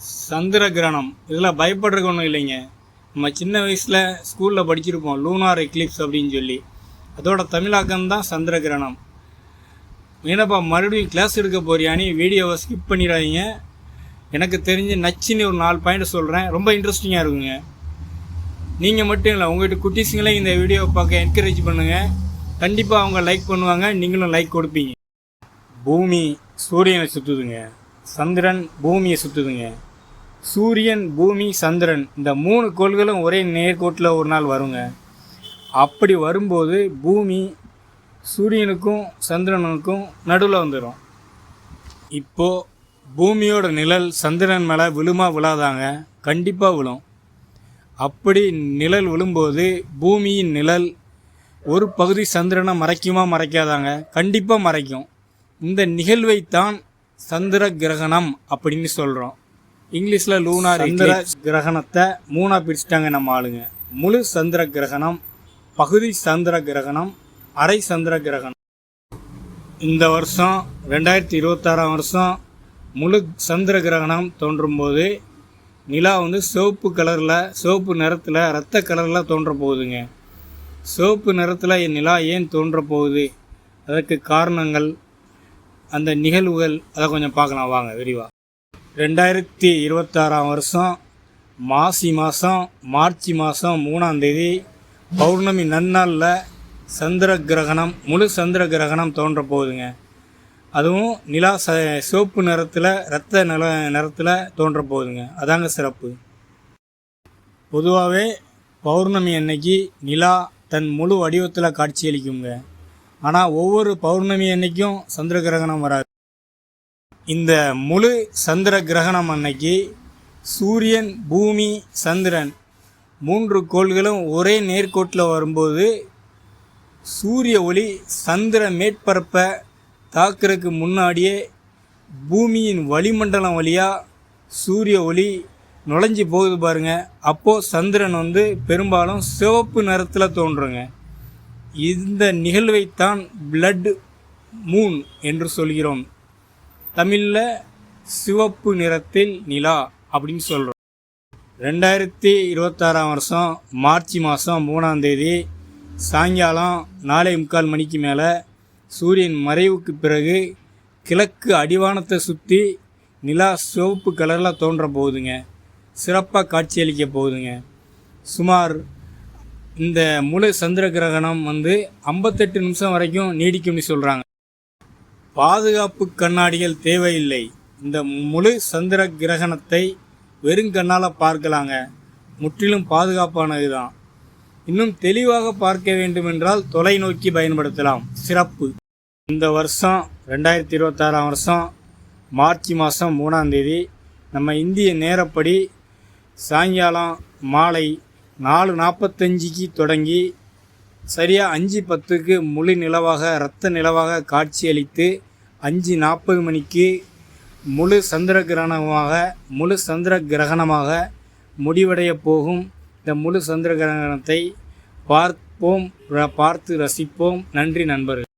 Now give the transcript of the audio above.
சந்திர கிரகணம் இதெல்லாம் பயப்படுறதுக்கு ஒன்றும் இல்லைங்க. நம்ம சின்ன வயசில் ஸ்கூலில் படிச்சிருப்போம் லூனார் எக்லிப்ஸ் அப்படின்னு சொல்லி. அதோட தமிழாக்கம் தான் சந்திர கிரகணம். என்னப்பா மறுபடியும் கிளாஸ் எடுக்க போறியானி வீடியோவை ஸ்கிப் பண்ணிடாதீங்க. எனக்கு தெரிஞ்சு நச்சுன்னு ஒரு 4 பாயிண்ட் சொல்கிறேன், ரொம்ப இன்ட்ரெஸ்டிங்காக இருக்குங்க. நீங்கள் மட்டும் இல்லை, உங்கள்கிட்ட குட்டீஸுங்களே இந்த வீடியோவை பார்க்க என்கரேஜ் பண்ணுங்கள். கண்டிப்பாக அவங்க லைக் பண்ணுவாங்க, நீங்களும் லைக் கொடுப்பீங்க. பூமி சூரியனை சுற்றுதுங்க, சந்திரன் பூமியை சுற்றுதுங்க. சூரியன், பூமி, சந்திரன் இந்த 3 கோள்களும் ஒரே நேர்கோட்டில் ஒரு நாள் வருங்க. அப்படி வரும்போது பூமி சூரியனுக்கும் சந்திரனுக்கும் நடுவில் வந்துடும். இப்போது பூமியோட நிழல் சந்திரன் மேலே விழுமா விழாதாங்க? கண்டிப்பாக விழும். அப்படி நிழல் விழும்போது பூமியின் நிழல் ஒரு பகுதி சந்திரனை மறைக்குமா மறைக்காதாங்க? கண்டிப்பாக மறைக்கும். இந்த நிகழ்வைத்தான் சந்திர கிரகணம் அப்படின்னு சொல்கிறோம். இங்கிலீஷில் லூனார் சந்திர கிரகணத்தை 3ஆக பிரிச்சுட்டாங்க நம்ம ஆளுங்க. முழு சந்திர கிரகணம், பகுதி சந்திர கிரகணம், அரை சந்திர கிரகணம். இந்த வருஷம் 2026 வருஷம் முழு சந்திர கிரகணம் தோன்றும் போது நிலா சிவப்பு கலரில், சிவப்பு நிறத்தில், இரத்த கலரில் தோன்ற போகுதுங்க. சிவப்பு நிறத்தில் நிலா ஏன் தோன்ற போகுது, அதற்கு காரணங்கள், அந்த நிகழ்வுகள், அதை கொஞ்சம் பார்க்கலாம் வாங்க விரிவாக. 2026 வருஷம் மாசி மாதம் மார்ச் மாதம் 3ஆம் தேதி பௌர்ணமி நன்னாளில் சந்திர கிரகணம், முழு சந்திர கிரகணம் தோன்ற போகுதுங்க. அதுவும் நிலா சிவப்பு நிறத்தில், இரத்த நிறத்தில் தோன்ற போகுதுங்க. அதாங்க சிறப்பு. பொதுவாகவே பௌர்ணமி அன்னைக்கு நிலா தன் முழு வடிவத்தில் காட்சியளிக்குங்க. ஆனால் ஒவ்வொரு பௌர்ணமி அன்னைக்கும் சந்திர கிரகணம் வராது. இந்த முழு சந்திர கிரகணம் அன்னைக்கு சூரியன், பூமி, சந்திரன் 3 கோள்களும் ஒரே நேர்கோட்டில் வரும்போது சூரிய ஒளி சந்திர மேற்பரப்பை தாக்குறதுக்கு முன்னாடியே பூமியின் வளிமண்டலம் வழியாக சூரிய ஒளி நுழைஞ்சி போகுது பாருங்க. அப்போது சந்திரன் பெரும்பாலும் சிவப்பு நிறத்தில் தோன்றுங்க. இந்த நிகழ்வைத்தான் பிளட் மூன் என்று சொல்கிறோம். தமிழில் சிவப்பு நிறத்தில் நிலா அப்படின்னு சொல்கிறோம். 2026 வருஷம் மார்ச் மாதம் 3ஆம் தேதி சாயங்காலம் 4:45 மணிக்கு மேலே சூரியன் மறைவுக்கு பிறகு கிழக்கு அடிவானத்தை சுற்றி நிலா சிவப்பு கலரில் தோன்ற போகுதுங்க. சிறப்பாக காட்சியளிக்க போகுதுங்க. சுமார் இந்த முழு சந்திர கிரகணம் 58 நிமிஷம் வரைக்கும் நீடிக்கும்னு சொல்கிறாங்க. பாதுகாப்பு கண்ணாடிகள் தேவையில்லை. இந்த முழு சந்திர கிரகணத்தை வெறுங்கண்ணால் பார்க்கலாங்க. முற்றிலும் பாதுகாப்பானது தான். இன்னும் தெளிவாக பார்க்க வேண்டுமென்றால் தொலைநோக்கி பயன்படுத்தலாம். சிறப்பு. இந்த வருஷம் 2026 வருஷம் மார்ச் மாதம் 3ஆம் தேதி நம்ம இந்திய நேரப்படி சாயங்காலம் மாலை 4:45க்கு தொடங்கி சரியாக 5:10க்கு முழு நிலவாக, இரத்த நிலவாக காட்சியளித்து 5:40 மணிக்கு முழு சந்திர கிரகணமாக, முழு சந்திர கிரகணமாக முடிவடைய போகும். இந்த முழு சந்திர கிரகணத்தை பார்த்து ரசிப்போம். நன்றி நண்பர்கள்.